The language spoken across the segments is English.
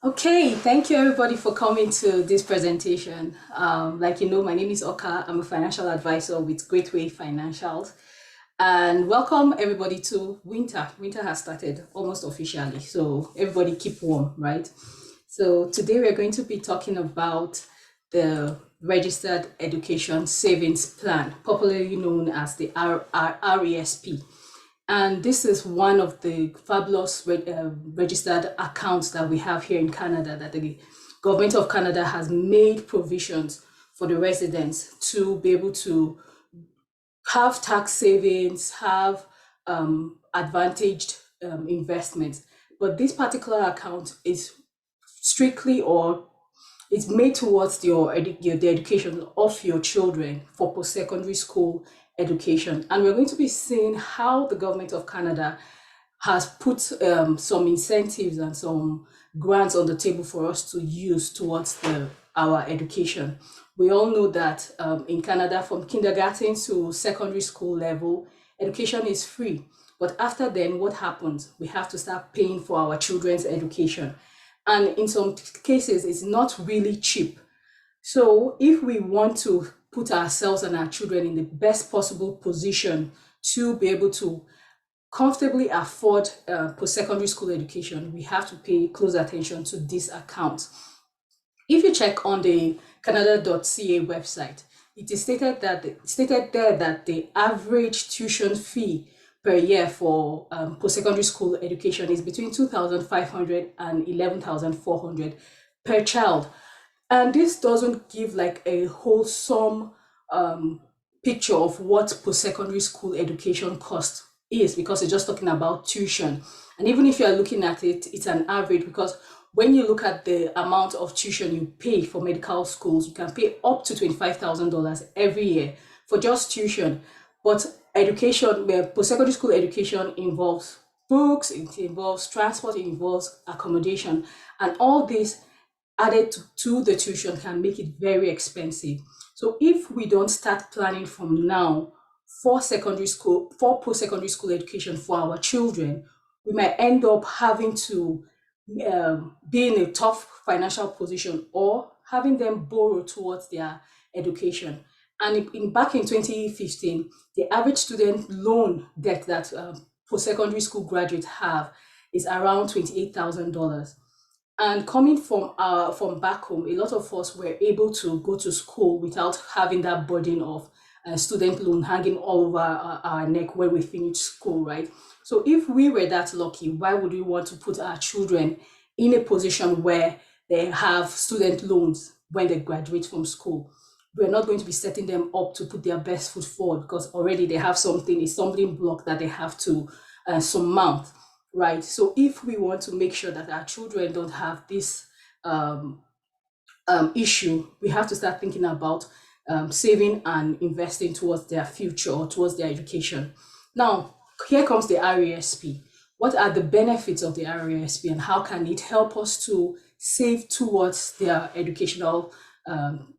Okay, thank you everybody for coming to this presentation. Like you know, my name is Oka. I'm a financial advisor with Greatway Financials. And welcome everybody to winter. Winter has started almost officially, so everybody keep warm, right? So today we're going to be talking about the Registered Education Savings Plan, popularly known as the RESP. And this is one of the fabulous registered accounts that we have here in Canada, that the government of Canada has made provisions for the residents to be able to have tax savings, have advantaged investments. But this particular account is strictly, or it's made towards the education of your children for post-secondary school education. And we're going to be seeing how the government of Canada has put some incentives and some grants on the table for us to use towards our education. We all know that in Canada, from kindergarten to secondary school level, education is free. But after then, what happens? We have to start paying for our children's education. And in some cases, it's not really cheap. So if we want to put ourselves and our children in the best possible position to be able to comfortably afford post-secondary school education, we have to pay close attention to this account. If you check on the canada.ca website, it is stated there that the average tuition fee per year for post-secondary school education is between 2,500 and 11,400 per child. And this doesn't give like a wholesome picture of what post-secondary school education cost is, because it's just talking about tuition. And even if you are looking at it, it's an average, because when you look at the amount of tuition you pay for medical schools, you can pay up to $25,000 every year for just tuition. But education, where post-secondary school education involves books, it involves transport, it involves accommodation, and all this added to the tuition can make it very expensive. So if we don't start planning from now for post-secondary school education for our children, we might end up having to be in a tough financial position, or having them borrow towards their education. And back in 2015, the average student loan debt that post-secondary school graduates have is around $28,000. And coming from back home, a lot of us were able to go to school without having that burden of student loan hanging all over our neck when we finish school, right? So if we were that lucky, why would we want to put our children in a position where they have student loans when they graduate from school? We're not going to be setting them up to put their best foot forward, because already they have a stumbling block that they have to surmount, right? So if we want to make sure that our children don't have this um, issue, we have to start thinking about saving and investing towards their future or towards their education. Now, here comes the RESP. What are the benefits of the RESP, and how can it help us to save towards their education,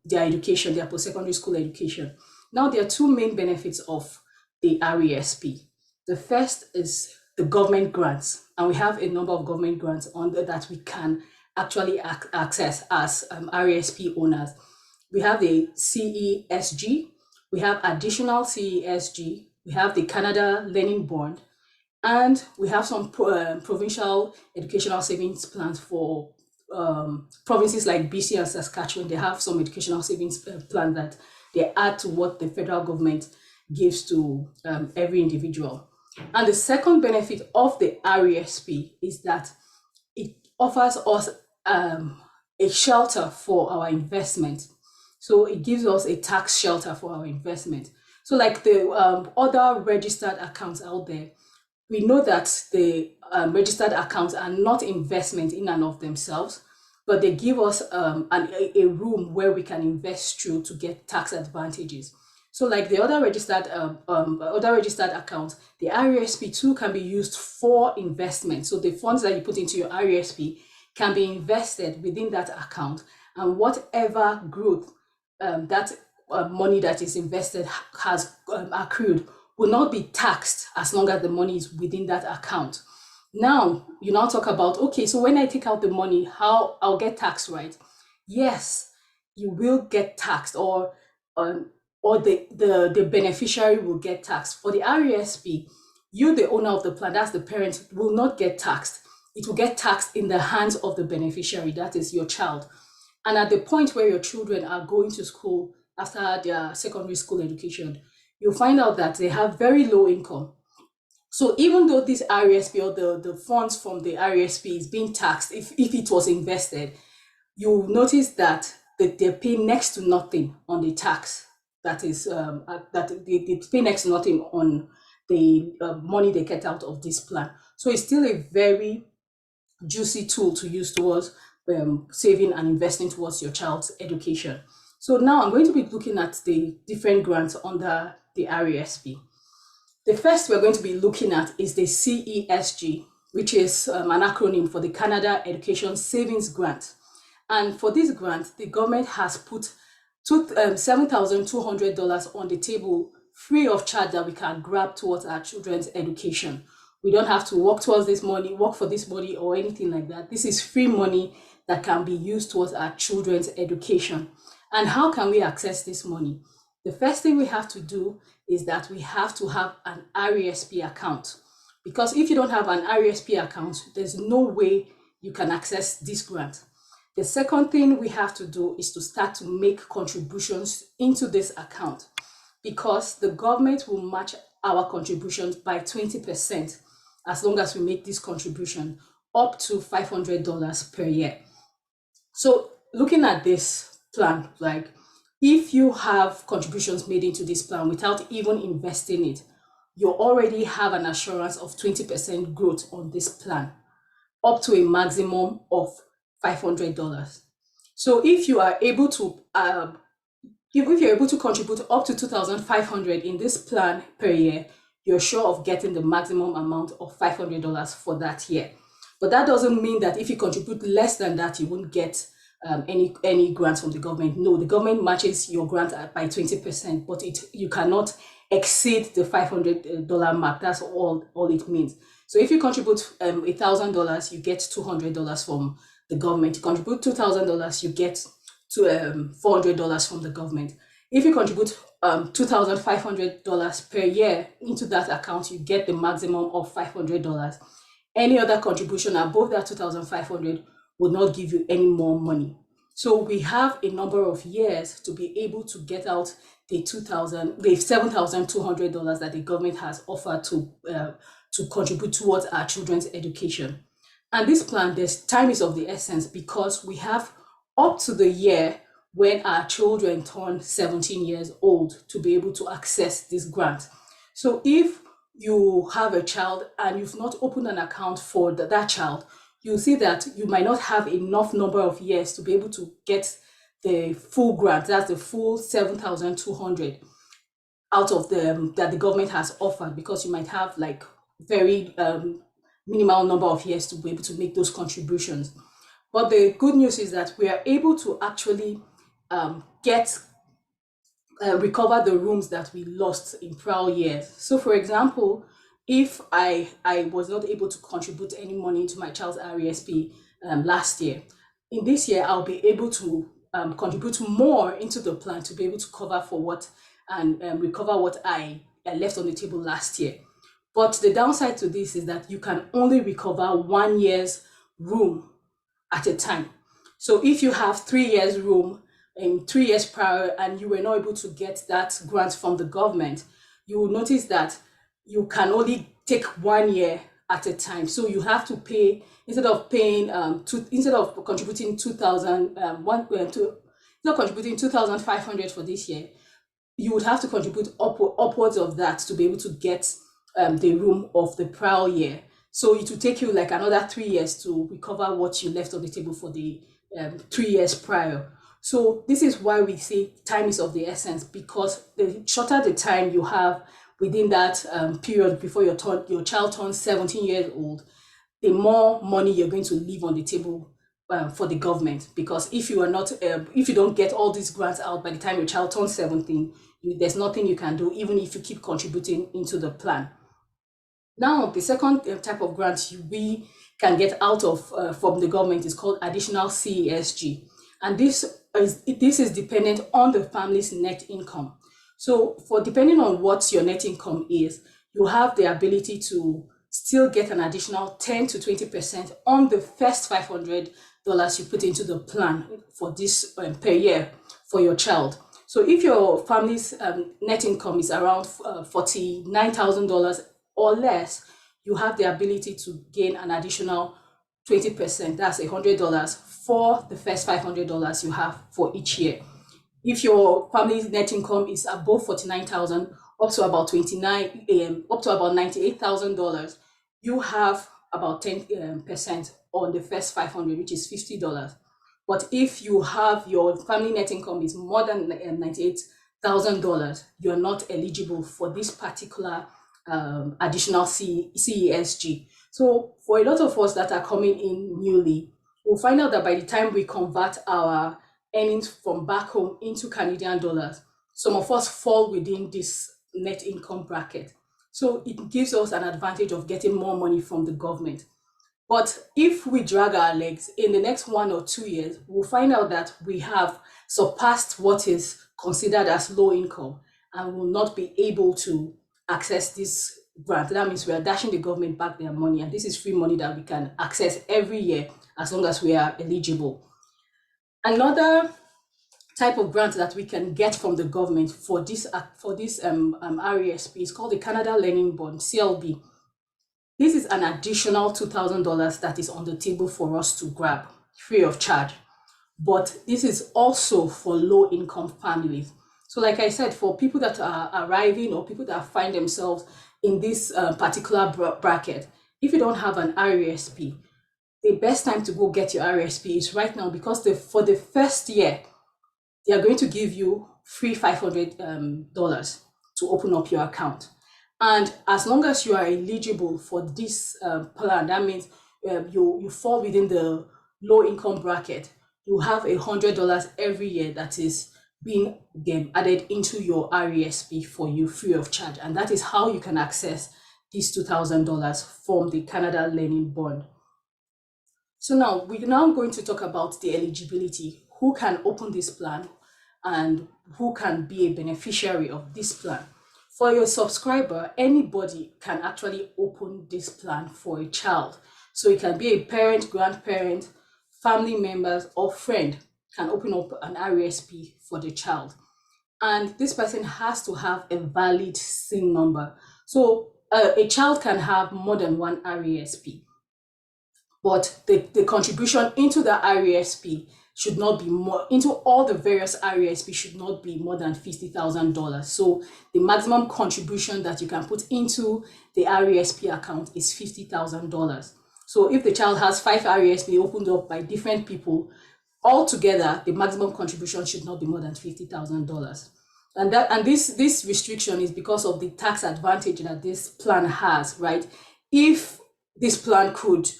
their post-secondary school education? Now, there are two main benefits of the RESP. The first is the government grants, and we have a number of government grants under that we can actually access as RESP owners. We have the CESG, we have additional CESG, we have the Canada Learning Bond, and we have some provincial educational savings plans for provinces like BC and Saskatchewan. They have some educational savings plan that they add to what the federal government gives to every individual. And the second benefit of the RESP is that it offers us a shelter for our investment. So it gives us a tax shelter for our investment. So like the other registered accounts out there, we know that the registered accounts are not investment in and of themselves, but they give us a room where we can invest through to get tax advantages. So like the other registered accounts, the RESP too can be used for investment. So the funds that you put into your RESP can be invested within that account, and whatever growth that money that is invested has accrued will not be taxed as long as the money is within that account. Now, you now talk about, okay, so when I take out the money, how I'll get taxed, right? Yes, you will get taxed, um, or the beneficiary will get taxed. For the RESP, you, the owner of the plan, that's the parent, will not get taxed. It will get taxed in the hands of the beneficiary, that is your child. And at the point where your children are going to school after their secondary school education, you'll find out that they have very low income. So even though this RSP, or the funds from the RSP, is being taxed, if it was invested, you'll notice that they pay next to nothing on the tax. That is, that they pay next to nothing on the money they get out of this plan. So it's still a very juicy tool to use towards saving and investing towards your child's education. So now I'm going to be looking at the different grants under the RESP. The first we're going to be looking at is the CESG, which is an acronym for the Canada Education Savings Grant. And for this grant, the government has put $7,200 on the table free of charge that we can grab towards our children's education. We don't have to work towards this money, work for this money, or anything like that. This is free money that can be used towards our children's education. And how can we access this money? The first thing we have to do is that we have to have an RESP account. Because if you don't have an RESP account, there's no way you can access this grant. The second thing we have to do is to start to make contributions into this account, because the government will match our contributions by 20% as long as we make this contribution up to $500 per year. So looking at this plan, like if you have contributions made into this plan without even investing it, you already have an assurance of 20% growth on this plan, up to a maximum of $500. So if you are able to if you're able to contribute up to 2,500 in this plan per year, you're sure of getting the maximum amount of $500 for that year. But that doesn't mean that if you contribute less than that, you won't get any grants from the government. No, the government matches your grant by 20%, but you cannot exceed the $500 mark. That's all it means. So if you contribute $1,000, you get $200 from the government. You contribute $2,000, you get to $400 from the government. If you contribute $2,500 per year into that account, you get the maximum of $500. Any other contribution above that 2,500 will not give you any more money. So we have a number of years to be able to get out the $7,200 that the government has offered to contribute towards our children's education. And this plan, this time is of the essence, because we have up to the year when our children turn 17 years old to be able to access this grant. So if you have a child and you've not opened an account for that child, you'll see that you might not have enough number of years to be able to get the full grant. That's the full 7,200 out of that the government has offered, because you might have like very minimal number of years to be able to make those contributions. But the good news is that we are able to actually get recover the rooms that we lost in prior years. So, for example, if I was not able to contribute any money to my child's RESP last year, in this year I'll be able to contribute more into the plan to be able to cover for what and recover what I left on the table last year. But the downside to this is that you can only recover 1 year's room at a time. So if you have 3 years room in 3 years prior and you were not able to get that grant from the government, you will notice that you can only take 1 year at a time. So you have to pay, instead of paying instead of contributing 2,000 instead of contributing 2,500 for this year, you would have to contribute upwards of that to be able to get the room of the prior year. So it will take you like another 3 years to recover what you left on the table for the 3 years prior. So this is why we say time is of the essence, because the shorter the time you have within that period before your child turns 17 years old, the more money you're going to leave on the table for the government. Because if you are not, if you don't get all these grants out by the time your child turns 17, there's nothing you can do, even if you keep contributing into the plan. Now, the second type of grant we can get out of from the government is called additional CESG, and this is dependent on the family's net income. So, for depending on what your net income is, you have the ability to still get an additional 10 to 20% on the first $500 you put into the plan for this per year for your child. So if your family's net income is around $49,000 or less, you have the ability to gain an additional 20%. That's $100 for the first $500 you have for each year. If your family's net income is above 49,000 up to about 29 up to about $98,000, you have about 10% on the first 500, which is $50. But if you have your family net income is more than $98,000, you're not eligible for this particular additional CESG. So for a lot of us that are coming in newly, we'll find out that by the time we convert our earnings from back home into Canadian dollars, some of us fall within this net income bracket. So it gives us an advantage of getting more money from the government. But if we drag our legs in the next 1 or 2 years, we'll find out that we have surpassed what is considered as low income and will not be able to access this grant. That means we are dashing the government back their money, and this is free money that we can access every year as long as we are eligible. Another type of grant that we can get from the government for this RESP is called the Canada Learning Bond (CLB). This is an additional $2,000 that is on the table for us to grab free of charge. But this is also for low income families. So like I said, for people that are arriving or people that find themselves in this particular bracket, if you don't have an RESP, the best time to go get your RSP is right now, because for the first year, they are going to give you free $500 to open up your account. And as long as you are eligible for this plan, that means you fall within the low income bracket, you have $100 every year that is being added into your RESP for you free of charge. And that is how you can access these $2,000 from the Canada Learning Bond. So now we're going to talk about the eligibility. Who can open this plan and who can be a beneficiary of this plan? For your subscriber, anybody can actually open this plan for a child. So it can be a parent, grandparent, family members, or friend can open up an RSP for the child. And this person has to have a valid SIN number. So a child can have more than one RESP, but the contribution into the RESP should not be more, into all the various RESP should not be more than $50,000. So the maximum contribution that you can put into the RESP account is $50,000. So if the child has 5 RESP opened up by different people, altogether the maximum contribution should not be more than $50,000. And this restriction is because of the tax advantage that this plan has, right? If this plan could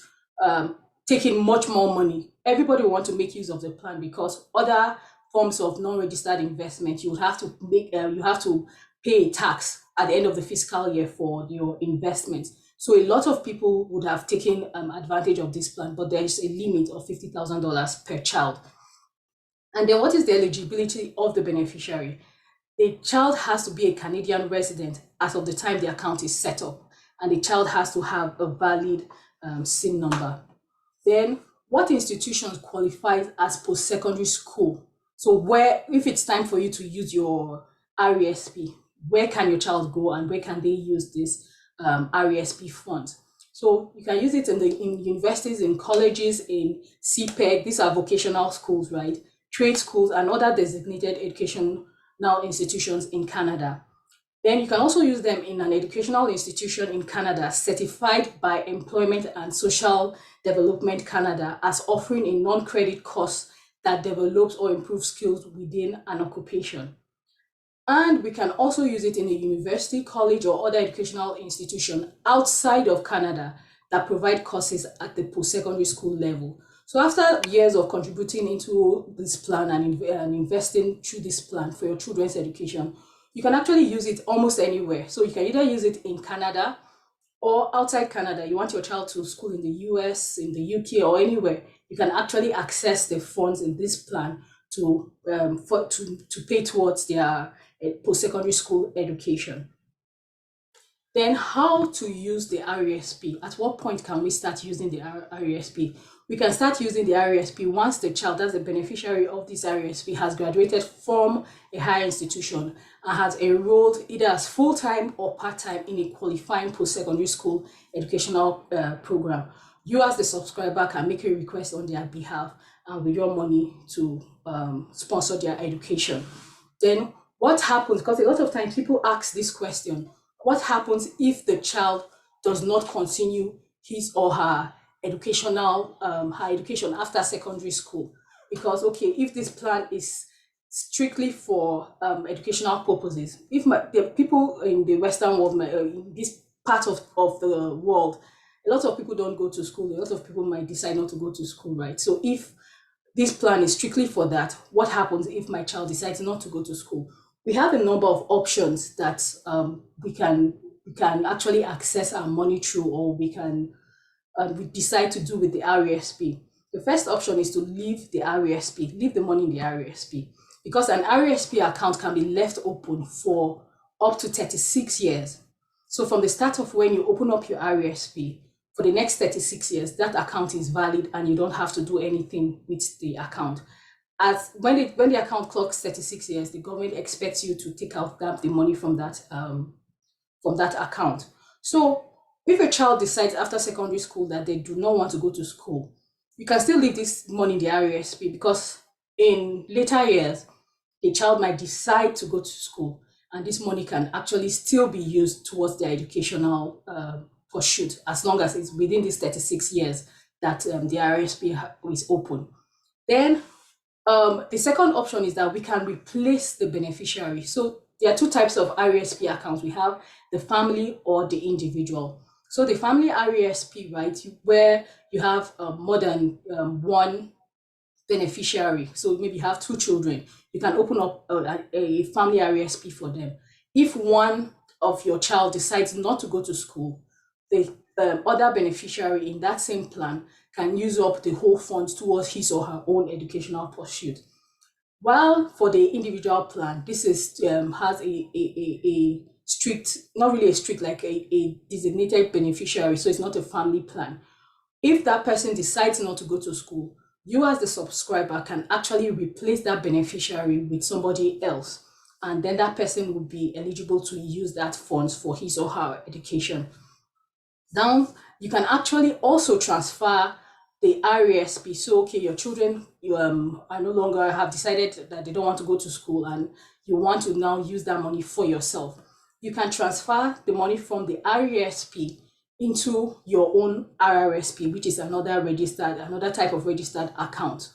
take in much more money, everybody will want to make use of the plan, because other forms of non-registered investment, you have to pay a tax at the end of the fiscal year for your investment. So a lot of people would have taken advantage of this plan, but there is a limit of $50,000 per child. And then what is the eligibility of the beneficiary? The child has to be a Canadian resident as of the time the account is set up, and the child has to have a valid SIN number. Then, what institutions qualifies as post-secondary school? So if it's time for you to use your RESP, where can your child go and where can they use this RESP funds? So you can use it in universities, in colleges, in CPEC. These are vocational schools, right? Trade schools and other designated educational institutions in Canada. Then you can also use them in an educational institution in Canada certified by Employment and Social Development Canada as offering a non-credit course that develops or improves skills within an occupation. And we can also use it in a university, college, or other educational institution outside of Canada that provide courses at the post-secondary school level. So after years of contributing into this plan and investing through this plan for your children's education, you can actually use it almost anywhere. So you can either use it in Canada or outside Canada, you want your child to school in the US, in the UK, or anywhere, you can actually access the funds in this plan to pay towards their post-secondary school education. Then how to use the RESP? At what point can we start using the RESP? We can start using the RESP once the child, that's the beneficiary of this RESP, has graduated from a higher institution and has enrolled either as full-time or part-time in a qualifying post-secondary school educational program. You as the subscriber can make a request on their behalf and withdraw money to sponsor their education. Then what happens, because a lot of times people ask this question, what happens if the child does not continue his or her education after secondary school? Because, okay, if this plan is strictly for educational purposes, if the people in the Western world, in this part of the world, a lot of people don't go to school. A lot of people might decide not to go to school, right? So if this plan is strictly for that, what happens if my child decides not to go to school? We have a number of options that we can actually access our money through, or we decide to do with the RESP. The first option is to leave the RESP, leave the money in the RESP, because an RESP account can be left open for up to 36 years. So from the start of when you open up your RESP, for the next 36 years, that account is valid and you don't have to do anything with the account. As when the account clocks 36 years, the government expects you to take out the money from that account. So if a child decides after secondary school that they do not want to go to school, you can still leave this money in the RESP, because in later years, a child might decide to go to school, and this money can actually still be used towards their educational pursuit, as long as it's within these 36 years that the RESP is open. Then the second option is that we can replace the beneficiary. So there are two types of RESP accounts. We have the family or the individual. So the family RESP, right, where you have more than one beneficiary. So maybe you have two children, you can open up a family RESP for them. If one of your child decides not to go to school, the other beneficiary in that same plan can use up the whole funds towards his or her own educational pursuit. While for the individual plan, this is has a strict, not really a strict, like a designated beneficiary, so it's not a family plan. If that person decides not to go to school, you as the subscriber can actually replace that beneficiary with somebody else, and then that person will be eligible to use that funds for his or her education. Now, you can actually also transfer the RESP. So, okay, your children are no longer have decided that they don't want to go to school, and you want to now use that money for yourself. You can transfer the money from the RESP into your own RRSP, which is another type of registered account,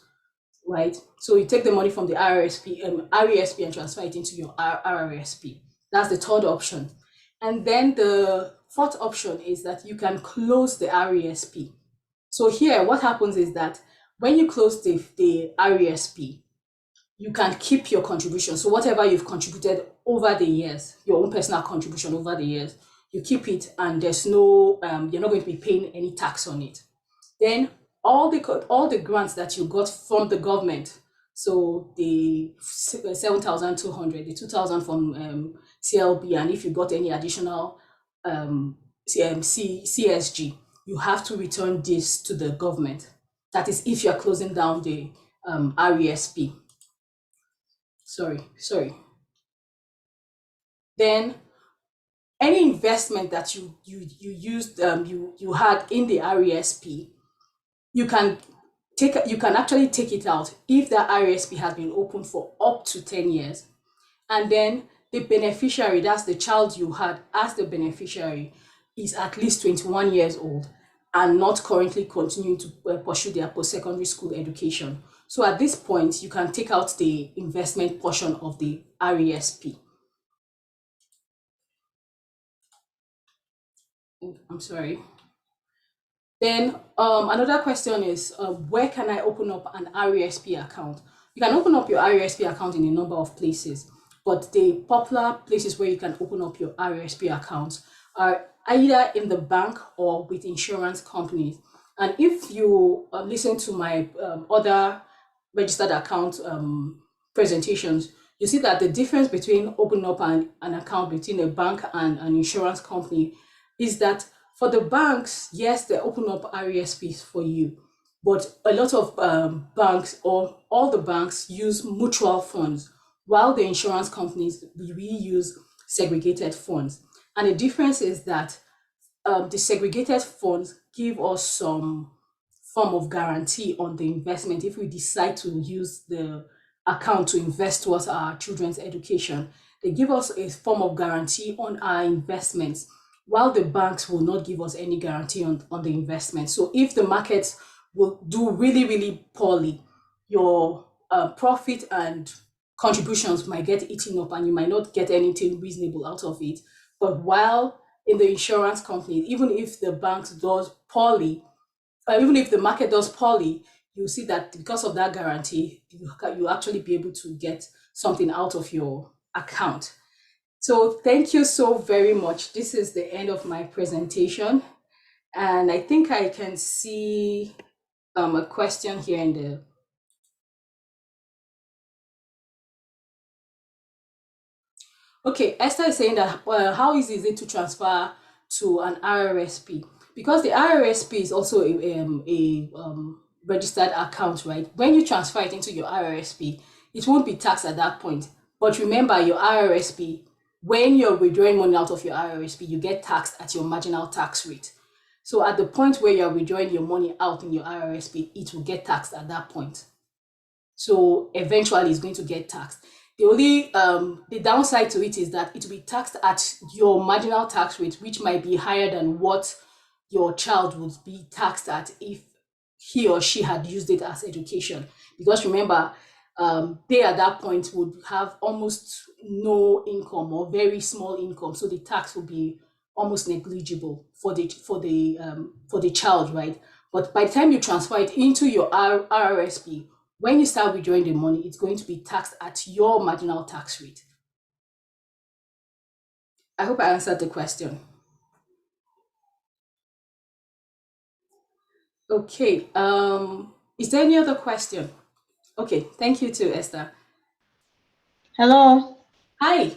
right? So you take the money from the RESP and transfer it into your RRSP. That's the third option. And then the fourth option is that you can close the RESP. So here, what happens is that when you close the RESP, you can keep your contribution. So whatever you've contributed over the years, your own personal contribution over the years, you keep it, and there's no, you're not going to be paying any tax on it. Then all the grants that you got from the government, so the 7,200, the 2,000 from CLB, and if you got any additional CSG, you have to return this to the government. That is if you're closing down the RESP. Sorry. Then any investment that you used you had in the RESP, you can actually take it out if the RESP has been open for up to 10 years. And then the beneficiary, that's the child you had as the beneficiary, is at least 21 years old and not currently continuing to pursue their post-secondary school education. So at this point, you can take out the investment portion of the RESP. I'm sorry. Then another question is, where can I open up an RESP account? You can open up your RESP account in a number of places, but the popular places where you can open up your RESP accounts are either in the bank or with insurance companies. And if you listen to my other registered account presentations, you see that the difference between opening up an account between a bank and an insurance company is that for the banks, yes, they open up RESPs for you, but a lot of banks or all the banks use mutual funds, while the insurance companies we use segregated funds. And the difference is that the segregated funds give us some form of guarantee on the investment if we decide to use the account to invest towards our children's education. They give us a form of guarantee on our investments, while the banks will not give us any guarantee on the investment. So if the markets will do really, really poorly, your profit and contributions might get eaten up and you might not get anything reasonable out of it. But while in the insurance company, even if the banks does poorly, even if the market does poorly, you see that because of that guarantee, you actually be able to get something out of your account. So thank you so very much. This is the end of my presentation. And I think I can see a question here in the. Okay, Esther is saying that how easy is it to transfer to an RRSP? Because the RRSP is also a registered account, right? When you transfer it into your RRSP, it won't be taxed at that point. But remember, your RRSP, when you're withdrawing money out of your RRSP, you get taxed at your marginal tax rate. So at the point where you're withdrawing your money out in your RRSP, it will get taxed at that point. So eventually it's going to get taxed. The only the downside to it is that it will be taxed at your marginal tax rate, which might be higher than what your child would be taxed at if he or she had used it as education. Because remember, they at that point would have almost no income or very small income, so the tax will be almost negligible for the child, right? But by the time you transfer it into your RRSP, when you start withdrawing the money, it's going to be taxed at your marginal tax rate. I hope I answered the question. Okay. Is there any other question? Okay. Thank you too, Esther. Hello. Hi.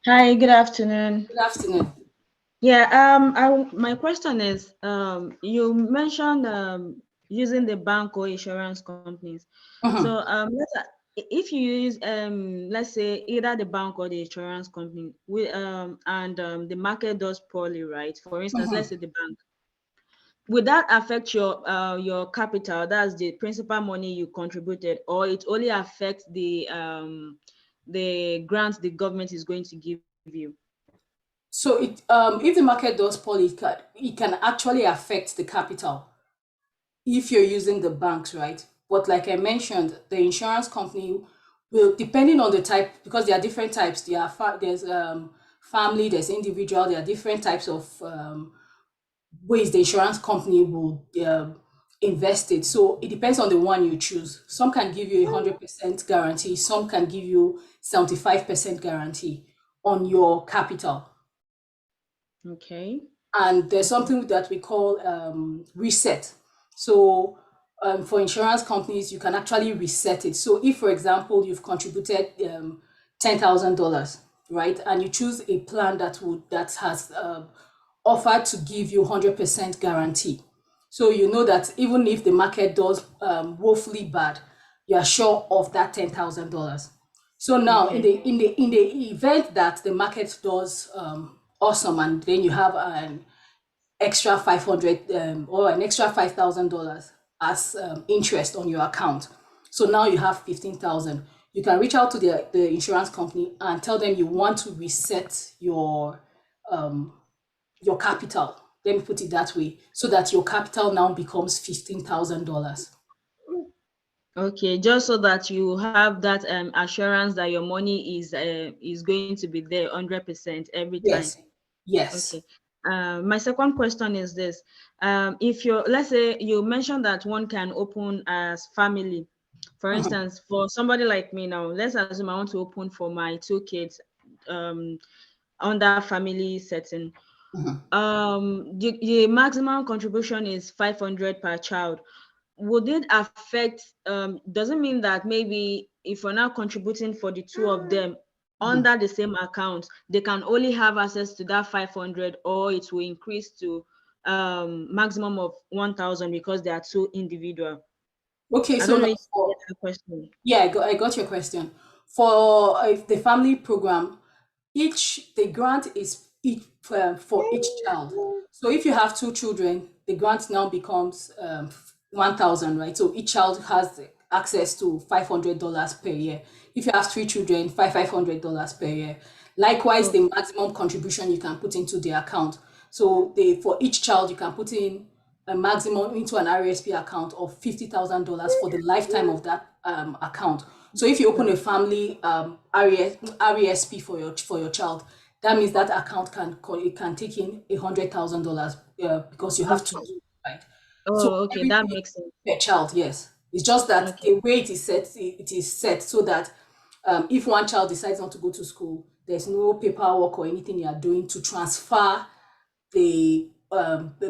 Hi, good afternoon. Good afternoon. Yeah, my question is, you mentioned using the bank or insurance companies. So, Mhm, if you use, let's say either the bank or the insurance company, and the market does poorly, right? For instance, let's mhm. say the bank, would that affect your capital? That's the principal money you contributed, or it only affects the grant the government is going to give you? So if the market does poorly, it can actually affect the capital if you're using the banks, right? But like I mentioned, the insurance company will, depending on the type, because there are different types. There's family, there's individual. There are different types of ways the insurance company will invest it. So it depends on the one you choose. Some can give you 100% guarantee. Some can give you 75% guarantee on your capital. Okay. And there's Okay. something that we call reset. So for insurance companies, you can actually reset it. So if, for example, you've contributed $10,000, right, and you choose a plan that has offered to give you 100% guarantee. So you know that even if the market does woefully bad, you are sure of that $10,000. So now, Okay. in the event that the market does awesome, and then you have an extra 500 or an extra $5,000 as interest on your account. So now you have 15,000. You can reach out to the insurance company and tell them you want to reset um, your capital. Let me put it that way, so that your capital now becomes $15,000. Okay, just so that you have that assurance that your money is going to be there 100% every time. Yes, yes. Okay. My second question is this. If you're, let's say you mentioned that one can open as family. For Mhm. instance, for somebody like me now, let's assume I want to open for my two kids um, under family setting. Mhm. The maximum contribution is 500 per child. Would it affect, does it mean that maybe if we're now contributing for the two of them Mhm. under the same account, they can only have access to that 500, or it will increase to maximum of 1,000 because they are two individual? Okay, I so don't know now if you get for the question. yeah, I got your question. For the family program, the grant is each for each child. So if you have two children, the grant now becomes 1,000, right? So each child has access to $500 per year. If you have three children, $500 per year. Likewise, Oh, the maximum contribution you can put into the account. So for each child, you can put in a maximum into an RSP account of $50,000 for the lifetime of that account. So if you open a family RESP for your child, that means that account it can take in $100,000 because you have two, okay. right? So Oh, okay, that everything makes sense. per child, yes. It's just that Okay. the way it is set so that if one child decides not to go to school, there's no paperwork or anything you are doing to transfer the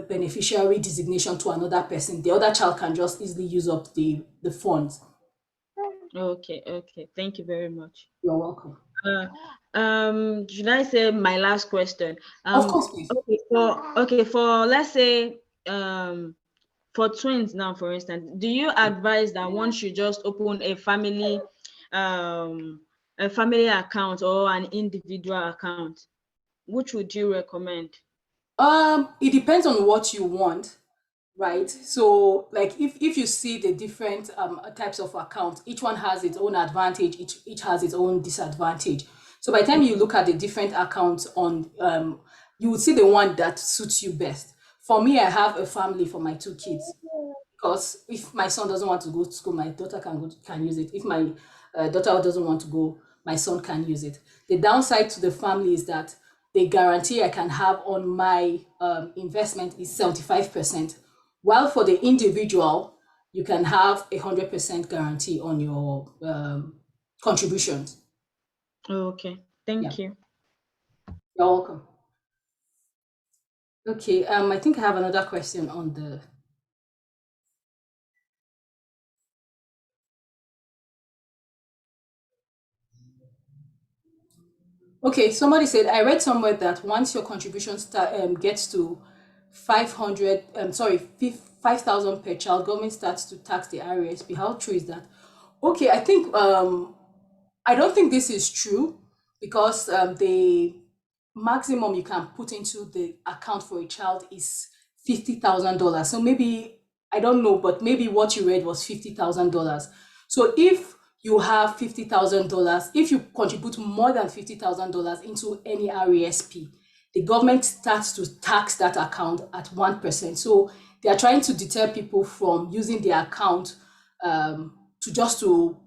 beneficiary designation to another person. The other child can just easily use up the funds. Okay, okay. Thank you very much. You're welcome. Uh, should I say my last question? Of course, please. Okay, for let's say for twins now, for instance, do you advise that one should just open um a family account or an individual account? Which would you recommend? It depends on what you want, right? So, like if you see the different types of accounts, each one has its own advantage, each has its own disadvantage. So by the time you Okay. look at the different accounts on you will see the one that suits you best. For me, I have a family for my two kids. Because if my son doesn't want to go to school, my daughter can use it. If my daughter doesn't want to go, my son can use it. The downside to the family is that the guarantee I can have on my investment is 75%, while for the individual, you can have 100% guarantee on your contributions. Okay. Yeah, Thank you. you're welcome. Okay, I think I have another question on the. Okay, somebody said, I read somewhere that once your contribution gets to 500, sorry, 5,000 per child, government starts to tax the RSP. How true is that? Okay, I don't think this is true because the maximum you can put into the account for a child is $50,000. So maybe, I don't know, but maybe what you read was $50,000. So if you have $50,000, if you contribute more than $50,000 into any RESP, the government starts to tax that account at 1%. So they are trying to deter people from using their account to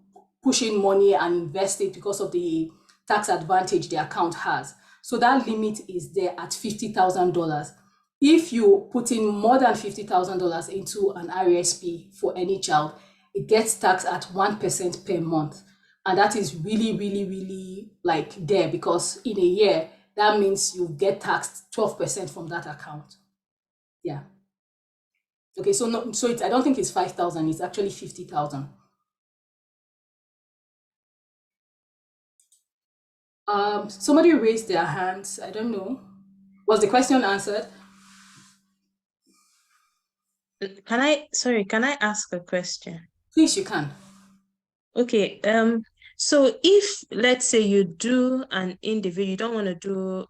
push in money and invest it because of the tax advantage the account has. So that limit is there at $50,000. If you put in more than $50,000 into an RSP for any child, it gets taxed at 1% per month. And that is really, really, really like there because in a year, that means you get taxed 12% from that account. Yeah. Okay, so no, so I don't think it's 5,000, it's actually 50,000. Somebody raised their hands. I don't know. Was the question answered? Can I ask a question? Please, you can. Okay, so if let's say you do an individual, you don't want to do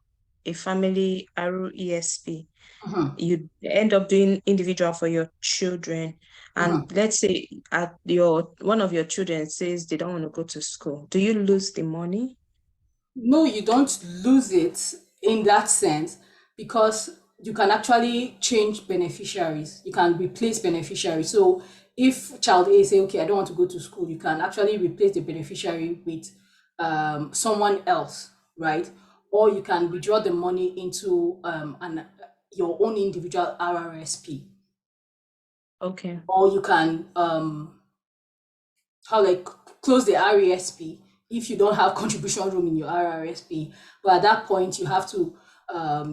a family RESP, Mhm, you end up doing individual for your children, and mhm. let's say at your one of your children says they don't want to go to school, do you lose the money? No, you don't lose it in that sense because you can actually change beneficiaries. You can replace beneficiaries. So if child A say, okay, I don't want to go to school, you can actually replace the beneficiary with someone else, right? Or you can withdraw the money into your own individual RRSP, Okay. or you can how like close the RESP if you don't have contribution room in your RRSP. But at that point, you have to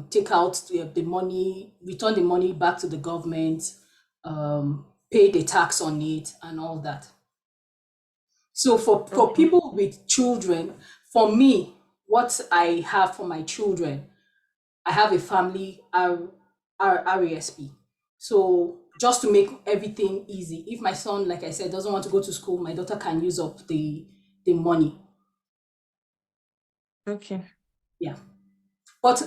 take out the money, return the money back to the government, pay the tax on it, and all that. So for Okay. people with children, for me, what I have for my children, I have a family RASP. So just to make everything easy, if my son, like I said, doesn't want to go to school, my daughter can use up the money. Okay. Yeah. But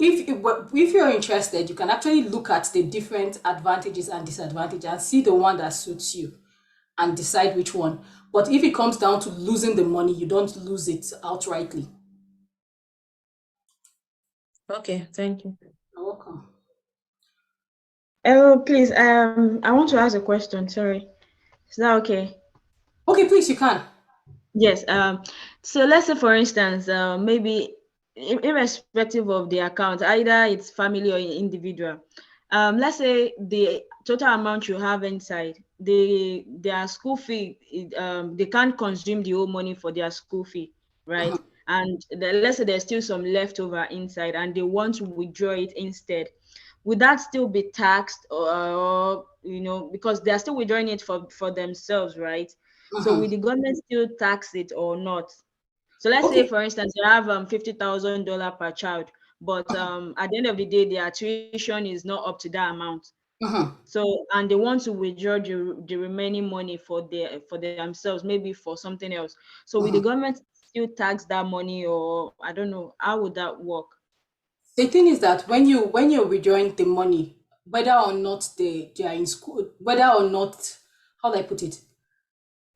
if you're interested, you can actually look at the different advantages and disadvantages and see the one that suits you and decide which one. But if it comes down to losing the money, you don't lose it outrightly. Okay. Thank you. You're welcome. Oh, please, I want to ask a question. Sorry. Is that okay? Okay, please, you can. Yes. So let's say, for instance, maybe irrespective of the account, either it's family or individual. Let's say the total amount you have inside, their school fee, they can't consume the whole money for their school fee, right? And let's say there's still some leftover inside, and they want to withdraw it instead. Would that still be taxed, or because they are still withdrawing it for themselves, right? So will the government still tax it or not? So let's say, Okay. for instance, you have $50,000 per child, but at the end of the day, their tuition is not up to that amount. So and they want to withdraw the remaining money for themselves, maybe for something else. So will the government still tax that money, or I don't know, how would that work? The thing is that when you're withdrawing the money, whether or not they are in school, whether or not, how do I put it,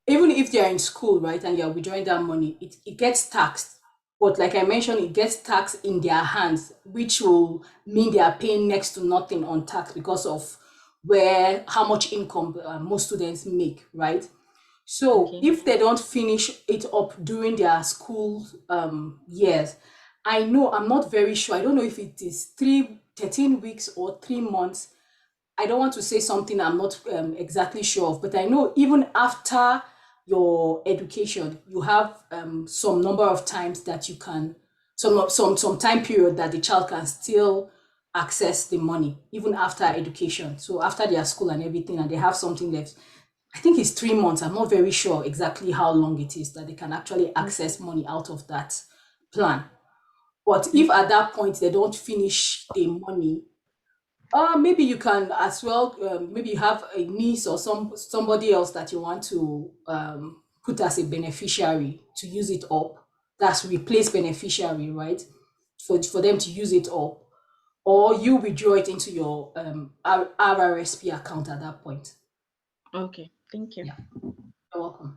even if they are in school, right, and you're withdrawing that money, it gets taxed. But like I mentioned, it gets taxed in their hands, which will mean they are paying next to nothing on tax because of where how much income most students make, right? So Okay. if they don't finish it up during their school years, I know I'm not very sure. I don't know if it is 13 weeks or 3 months. I don't want to say something I'm not exactly sure of, but I know even after your education, you have some number of times that you can, some time period that the child can still access the money, even after education. So after their school and everything, and they have something left. I think it's 3 months. I'm not very sure exactly how long it is that they can actually access money out of that plan. But if at that point they don't finish the money, maybe you can as well. Maybe you have a niece or somebody else that you want to put as a beneficiary to use it up. That's replace beneficiary, right? For them to use it up, or you withdraw it into your RRSP account at that point. Okay. Thank you. Yeah, you're welcome.